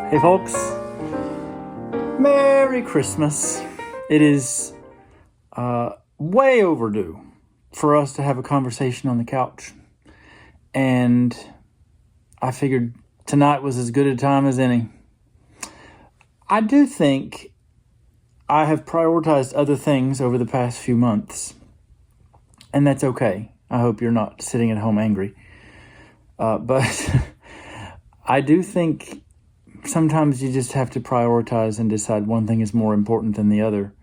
Hey folks, Merry Christmas. It is way overdue for us to have a conversation on the couch. And I figured tonight was as good a time as any. I do think I have prioritized other things over the past few months. And that's okay. I hope you're not sitting at home angry. But I do think sometimes you just have to prioritize and decide one thing is more important than the other.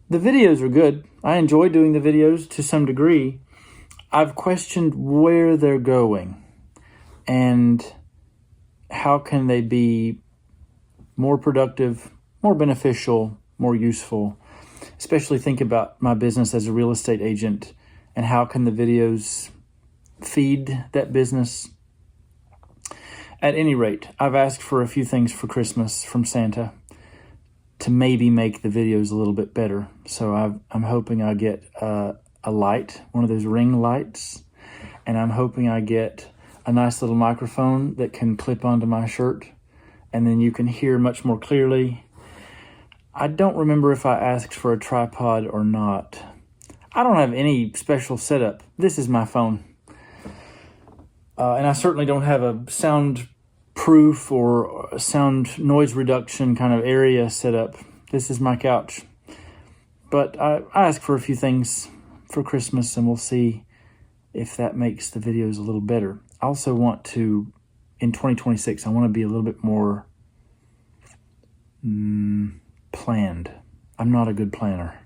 The videos are good. I enjoy doing the videos to some degree. I've questioned where they're going and how can they be more productive, more beneficial, more useful, especially think about my business as a real estate agent and how can the videos feed that business. At any rate, I've asked for a few things for Christmas from Santa to maybe make the videos a little bit better. So I'm hoping I get a light, one of those ring lights, and I'm hoping I get a nice little microphone that can clip onto my shirt, and then you can hear much more clearly. I don't remember if I asked for a tripod or not. I don't have any special setup. This is my phone. And I certainly don't have a soundproof or sound noise reduction kind of area set up. This is my couch. But I asked for a few things for Christmas, and we'll see if that makes the videos a little better. I also want to, in 2026, I want to be a little bit more planned. I'm not a good planner.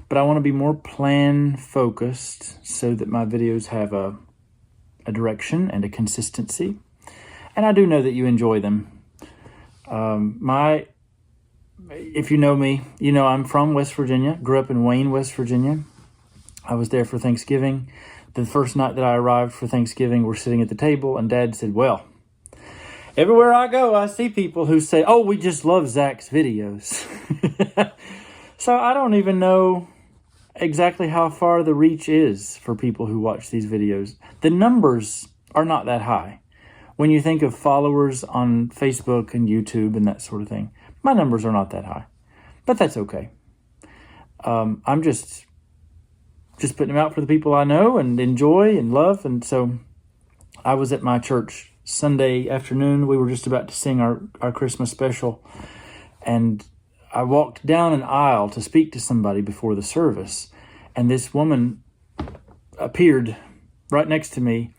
But I want to be more plan-focused so that my videos have a direction and a consistency. And I do know that you enjoy them. If you know me, you know I'm from West Virginia, grew up in Wayne, West Virginia. I was there for Thanksgiving. The first night that I arrived for Thanksgiving, we're sitting at the table and Dad said, well, everywhere I go, I see people who say, oh, we just love Zach's videos. So I don't even know exactly how far the reach is for people who watch these videos. The numbers are not that high. When you think of followers on Facebook and YouTube and that sort of thing, my numbers are not that high. But that's okay. I'm just putting them out for the people I know and enjoy and love. And so I was at my church Sunday afternoon. We were just about to sing our Christmas special. And I walked down an aisle to speak to somebody before the service, and this woman appeared right next to me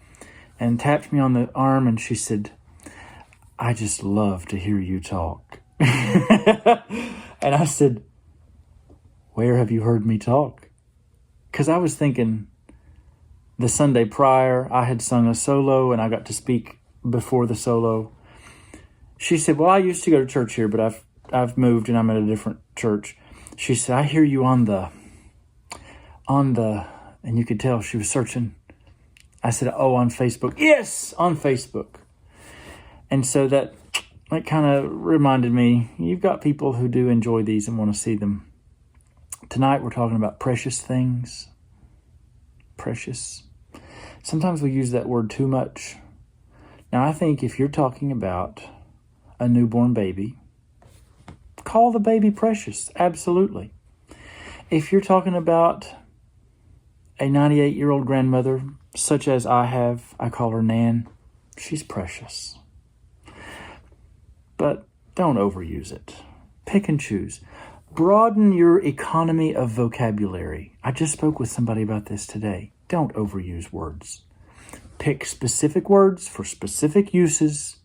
and tapped me on the arm, and she said, I just love to hear you talk. And I said, where have you heard me talk? Because I was thinking the Sunday prior, I had sung a solo, and I got to speak before the solo. She said, well, I used to go to church here, but I've moved and I'm at a different church. She said, I hear you on the, and you could tell she was searching. I said, oh, on Facebook. Yes, on Facebook. And so that kind of reminded me, you've got people who do enjoy these and want to see them. Tonight we're talking about precious things. Precious. Sometimes we use that word too much. Now, I think if you're talking about a newborn baby, call the baby precious. Absolutely. If you're talking about a 98-year-old grandmother, such as I have, I call her Nan, she's precious. But don't overuse it. Pick and choose. Broaden your economy of vocabulary. I just spoke with somebody about this today. Don't overuse words. Pick specific words for specific uses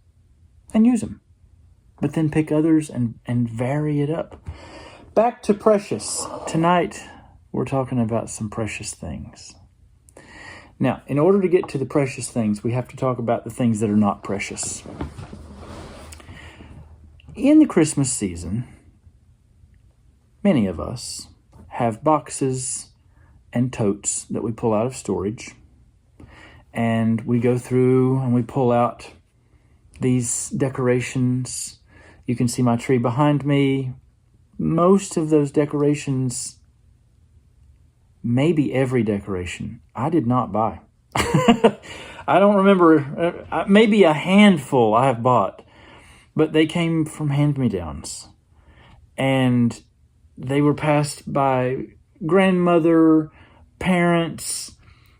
and use them. But then pick others and vary it up. Back to precious. Tonight, we're talking about some precious things. Now, in order to get to the precious things, we have to talk about the things that are not precious. In the Christmas season, many of us have boxes and totes that we pull out of storage. And we go through and we pull out these decorations. You can see my tree behind me. Most of those decorations, maybe every decoration, I did not buy. I don't remember, maybe a handful I have bought. But they came from hand-me-downs. And they were passed by grandmother, parents.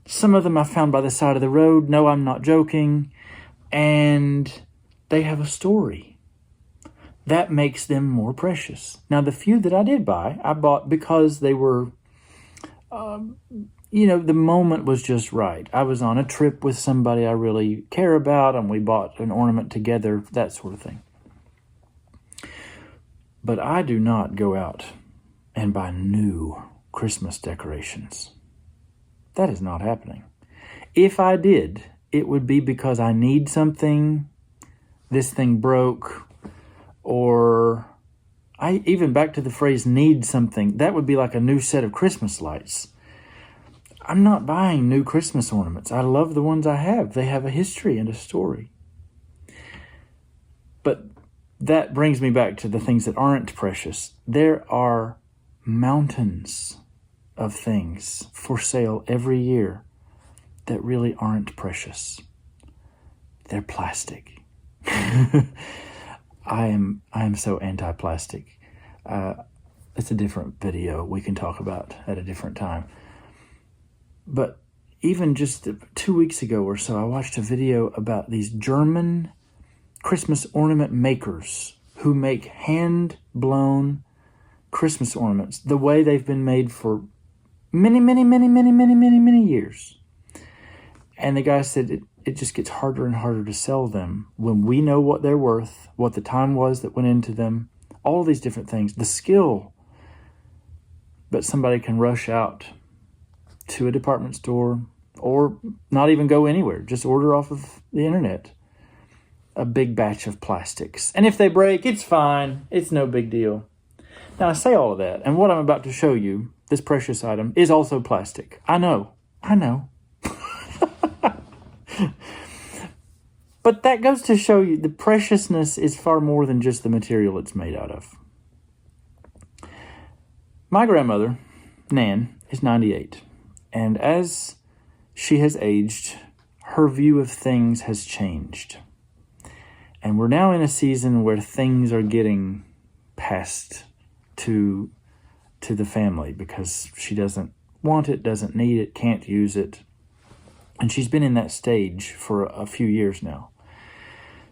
Some of them I found by the side of the road. No, I'm not joking. And they have a story. That makes them more precious. Now, the few that I did buy, I bought because they were, the moment was just right. I was on a trip with somebody I really care about, and we bought an ornament together, that sort of thing. But I do not go out and buy new Christmas decorations. That is not happening. If I did, it would be because I need something, this thing broke, or even back to the phrase need something, that would be like a new set of Christmas lights. I'm not buying new Christmas ornaments. I love the ones I have. They have a history and a story. But that brings me back to the things that aren't precious. There are mountains of things for sale every year that really aren't precious. They're plastic. I am so anti-plastic. It's a different video we can talk about at a different time. But even just 2 weeks ago or so, I watched a video about these German Christmas ornament makers who make hand-blown Christmas ornaments the way they've been made for many years. And the guy said it just gets harder and harder to sell them when we know what they're worth, what the time was that went into them, all these different things, the skill. But somebody can rush out to a department store or not even go anywhere, just order off of the internet a big batch of plastics. And if they break, it's fine. It's no big deal. Now, I say all of that, and what I'm about to show you, this precious item, is also plastic. I know. But that goes to show you the preciousness is far more than just the material it's made out of. My grandmother, Nan, is 98. And as she has aged, her view of things has changed. And we're now in a season where things are getting passed to the family because she doesn't want it, doesn't need it, can't use it. And she's been in that stage for a few years now.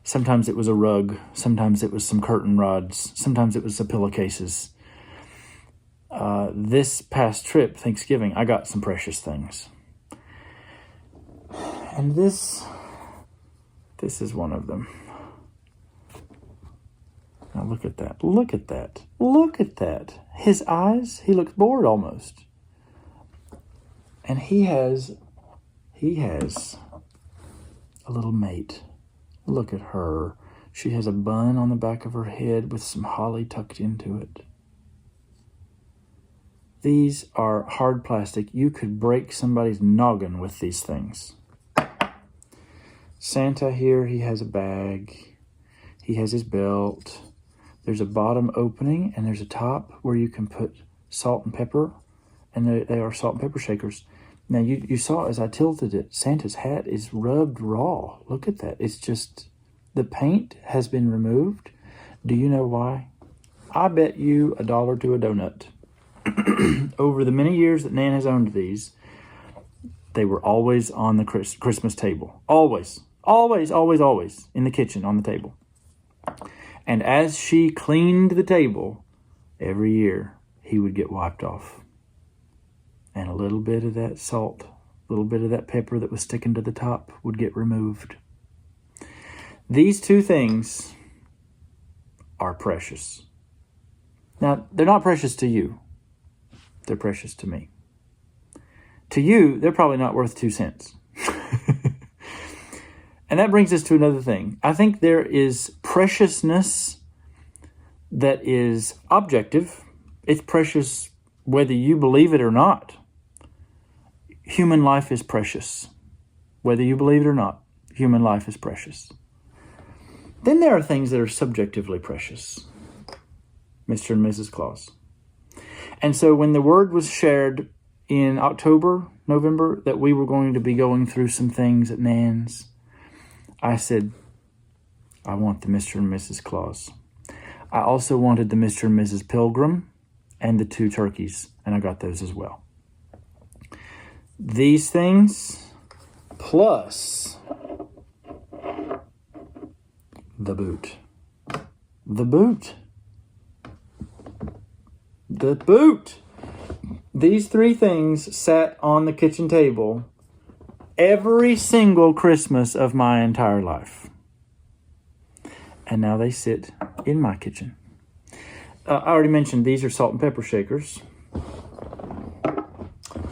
Sometimes it was a rug. Sometimes it was some curtain rods. Sometimes it was the pillowcases. This past trip, Thanksgiving, I got some precious things. And this is one of them. Now look at that. Look at that. Look at that. His eyes, he looks bored almost. And he has a little mate. Look at her. She has a bun on the back of her head with some holly tucked into it. These are hard plastic. You could break somebody's noggin with these things. Santa here, he has a bag. He has his belt. There's a bottom opening and there's a top where you can put salt and pepper. And they are salt and pepper shakers. Now, you saw as I tilted it, Santa's hat is rubbed raw. Look at that. It's just, the paint has been removed. Do you know why? I bet you $1 to a donut. Over the many years that Nan has owned these, they were always on the Christmas table. Always in the kitchen on the table. And as she cleaned the table, every year he would get wiped off. And a little bit of that salt, a little bit of that pepper that was sticking to the top would get removed. These two things are precious. Now, they're not precious to you. They're precious to me. To you, they're probably not worth 2 cents. And that brings us to another thing. I think there is preciousness that is objective. It's precious whether you believe it or not. Human life is precious. Whether you believe it or not, human life is precious. Then there are things that are subjectively precious. Mr. and Mrs. Claus. And so when the word was shared in November, that we were going to be going through some things at Nan's, I said, I want the Mr. and Mrs. Claus. I also wanted the Mr. and Mrs. Pilgrim and the 2 turkeys, and I got those as well. These things, plus the boot. The boot. The boot. These 3 things sat on the kitchen table every single Christmas of my entire life. And now they sit in my kitchen. I already mentioned these are salt and pepper shakers.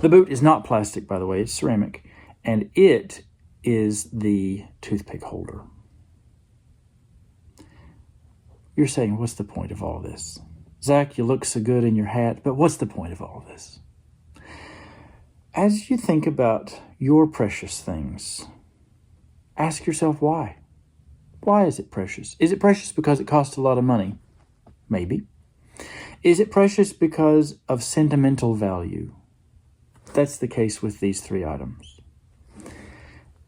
The boot is not plastic, by the way. It's ceramic. And it is the toothpick holder. You're saying, what's the point of all this? Zach, you look so good in your hat, but what's the point of all this? As you think about your precious things, ask yourself why. Why is it precious? Is it precious because it costs a lot of money? Maybe. Is it precious because of sentimental value? That's the case with these 3 items.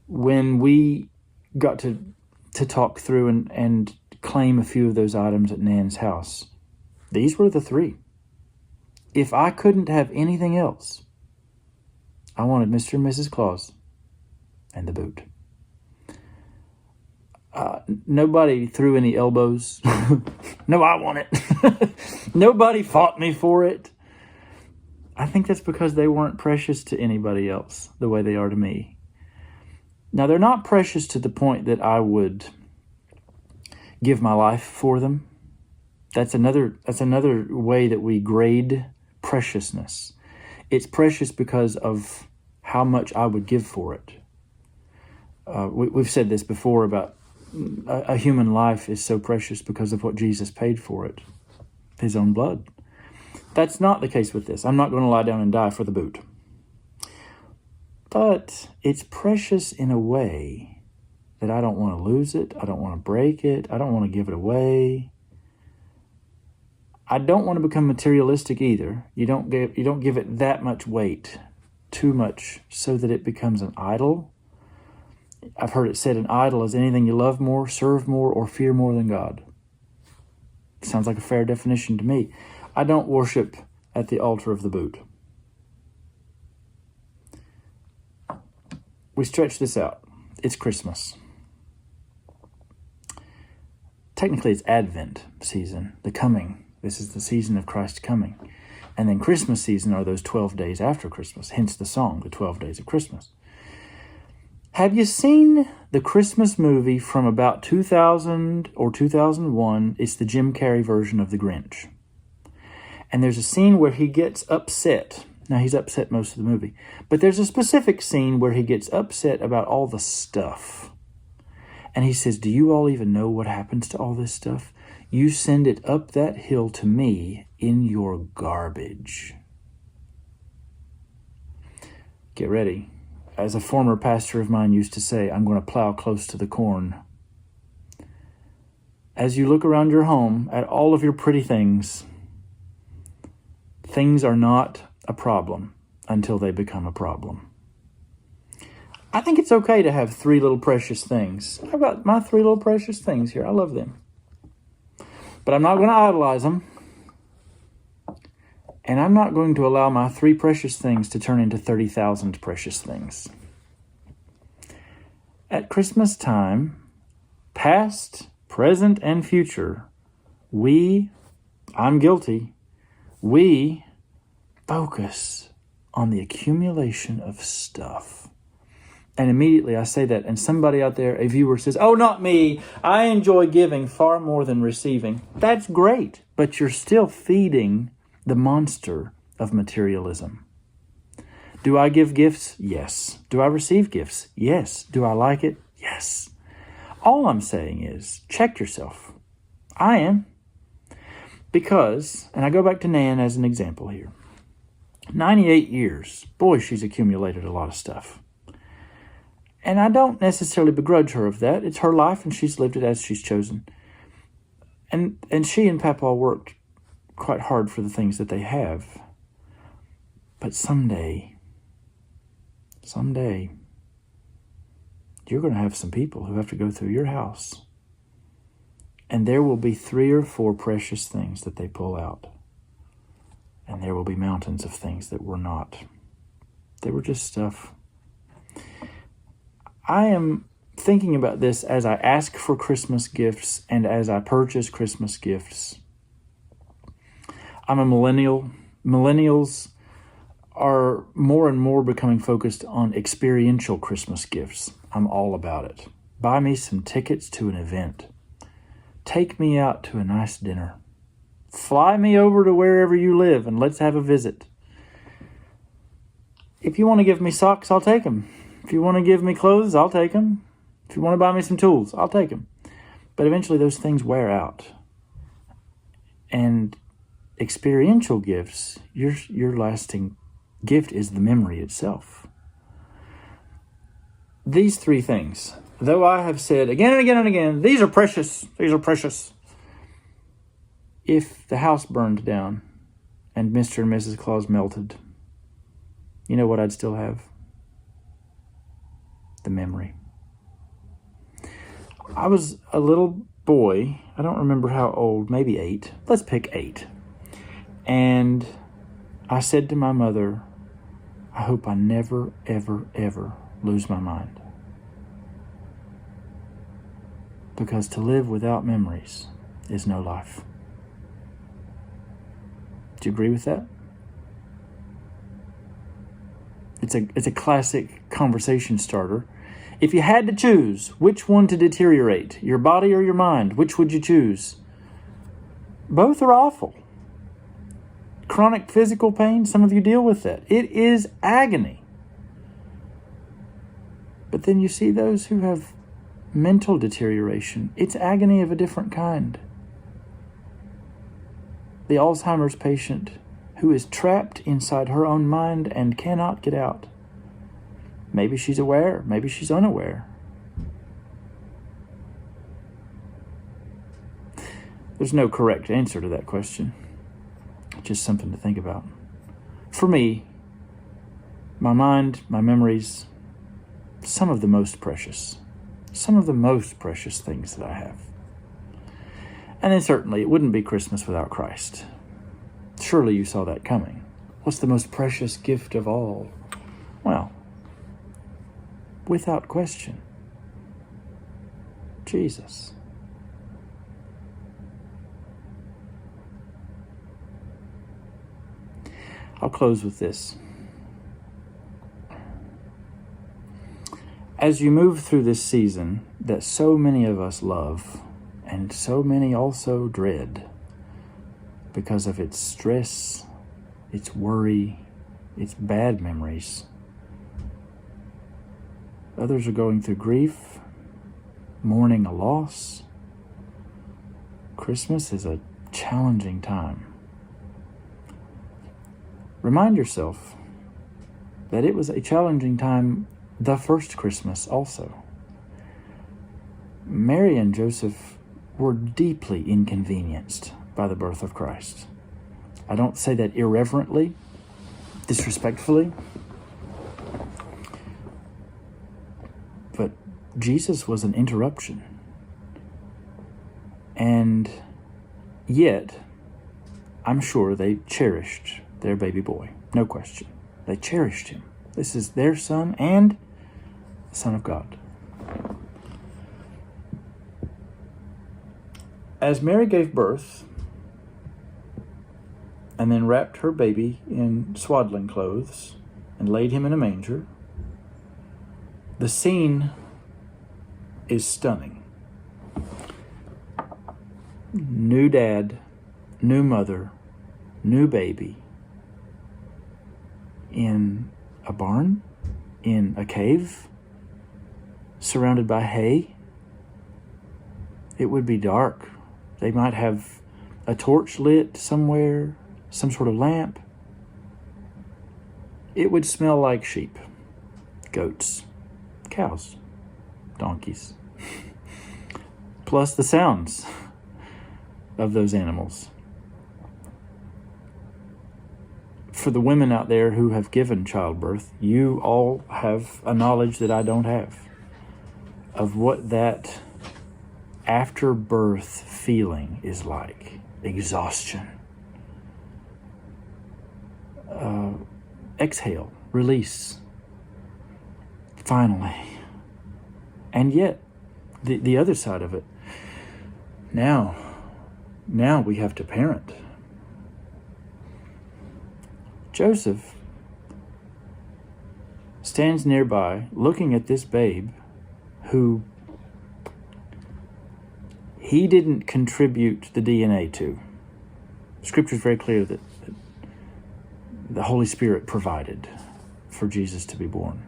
When we got to talk through and claim a few of those items at Nan's house, these were the 3. If I couldn't have anything else, I wanted Mr. and Mrs. Claus and the boot. Nobody threw any elbows. No, I want it. Nobody fought me for it. I think that's because they weren't precious to anybody else the way they are to me. Now, they're not precious to the point that I would give my life for them. That's another way that we grade preciousness. It's precious because of how much I would give for it. We've said this before about a human life is so precious because of what Jesus paid for it, his own blood. That's not the case with this. I'm not going to lie down and die for the boot. But it's precious in a way that I don't want to lose it. I don't want to break it. I don't want to give it away. I don't want to become materialistic either. You don't give it that much weight, too much, so that it becomes an idol. I've heard it said an idol is anything you love more, serve more, or fear more than God. Sounds like a fair definition to me. I don't worship at the altar of the boot. We stretch this out. It's Christmas. Technically, it's Advent season, the coming. This is the season of Christ's coming. And then Christmas season are those 12 days after Christmas, hence the song, the 12 Days of Christmas. Have you seen the Christmas movie from about 2000 or 2001? It's the Jim Carrey version of The Grinch. And there's a scene where he gets upset. Now, he's upset most of the movie. But there's a specific scene where he gets upset about all the stuff. And he says, do you all even know what happens to all this stuff? You send it up that hill to me in your garbage. Get ready. As a former pastor of mine used to say, I'm going to plow close to the corn. As you look around your home at all of your pretty things, things are not a problem until they become a problem. I think it's okay to have 3 little precious things. I've got my 3 little precious things here. I love them. But I'm not going to idolize them. And I'm not going to allow my 3 precious things to turn into 30,000 precious things. At Christmas time, past, present, and future, I'm guilty, we focus on the accumulation of stuff. And immediately I say that, and somebody out there, a viewer says, oh, not me. I enjoy giving far more than receiving. That's great, but you're still feeding the monster of materialism. Do I give gifts? Yes. Do I receive gifts? Yes. Do I like it? Yes. All I'm saying is, check yourself. I am. Because, and I go back to Nan as an example here, 98 years, boy, she's accumulated a lot of stuff. And I don't necessarily begrudge her of that. It's her life, and she's lived it as she's chosen. And she and Papa worked quite hard for the things that they have. But someday, you're going to have some people who have to go through your house And there will be 3 or 4 precious things that they pull out. And there will be mountains of things that were not. They were just stuff. I am thinking about this as I ask for Christmas gifts and as I purchase Christmas gifts. I'm a millennial. Millennials are more and more becoming focused on experiential Christmas gifts. I'm all about it. Buy me some tickets to an event. Take me out to a nice dinner. Fly me over to wherever you live and let's have a visit. If you want to give me socks, I'll take them. If you want to give me clothes, I'll take them. If you want to buy me some tools, I'll take them. But eventually those things wear out. And experiential gifts, your lasting gift is the memory itself. These 3 things, though I have said again and again and again, these are precious, these are precious. If the house burned down and Mr. and Mrs. Claus melted, you know what I'd still have? The memory. I was a little boy, I don't remember how old, maybe 8. Let's pick 8. And I said to my mother, I hope I never, ever, ever lose my mind. Because to live without memories is no life. Do you agree with that? It's a classic conversation starter. If you had to choose which one to deteriorate, your body or your mind, which would you choose? Both are awful. Chronic physical pain, some of you deal with that. It is agony. But then you see those who have mental deterioration. It's agony of a different kind. The Alzheimer's patient who is trapped inside her own mind and cannot get out. Maybe she's aware, maybe she's unaware. There's no correct answer to that question. Just something to think about. For me, my mind, my memories, some of the most precious things that I have. And then certainly it wouldn't be Christmas without Christ. Surely you saw that coming. What's the most precious gift of all? Well, without question, Jesus. I'll close with this. As you move through this season that so many of us love and so many also dread because of its stress, its worry, its bad memories, others are going through grief, mourning a loss. Christmas is a challenging time. Remind yourself that it was a challenging time the first Christmas also. Mary and Joseph were deeply inconvenienced by the birth of Christ. I don't say that irreverently, disrespectfully, but Jesus was an interruption. And yet, I'm sure they cherished their baby boy. No question. They cherished him. This is their son and the Son of God. As Mary gave birth and then wrapped her baby in swaddling clothes and laid him in a manger, the scene is stunning. New dad, new mother, new baby, in a barn, in a cave, surrounded by hay. It would be dark. They might have a torch lit somewhere, some sort of lamp. It would smell like sheep, goats, cows, donkeys, plus the sounds of those animals. For the women out there who have given childbirth, you all have a knowledge that I don't have of what that after-birth feeling is like. Exhaustion. Exhale, release. Finally. And yet, the other side of it, now we have to parent. Joseph stands nearby looking at this babe who he didn't contribute the DNA to. Scripture is very clear that the Holy Spirit provided for Jesus to be born.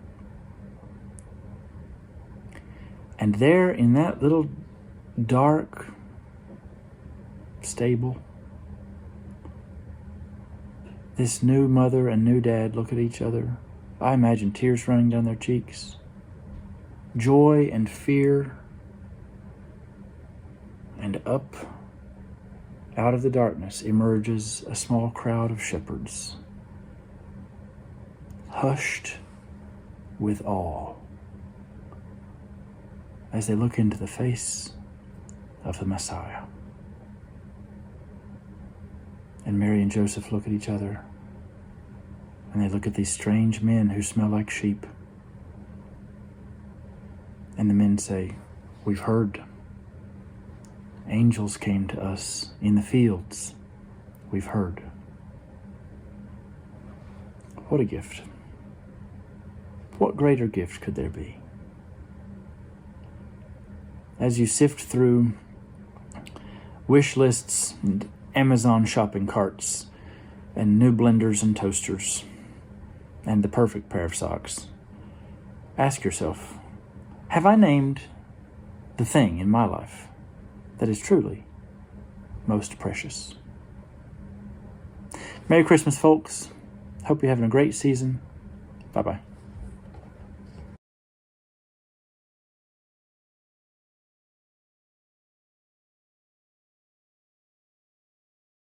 And there in that little dark stable, this new mother and new dad look at each other. I imagine tears running down their cheeks, joy and fear, and up out of the darkness emerges a small crowd of shepherds, hushed with awe as they look into the face of the Messiah. And Mary and Joseph look at each other, and they look at these strange men who smell like sheep. And the men say, "We've heard. Angels came to us in the fields. We've heard." What a gift. What greater gift could there be? As you sift through wish lists and Amazon shopping carts and new blenders and toasters and the perfect pair of socks, ask yourself, have I named the thing in my life that is truly most precious? Merry Christmas, folks. Hope you're having a great season. Bye-bye.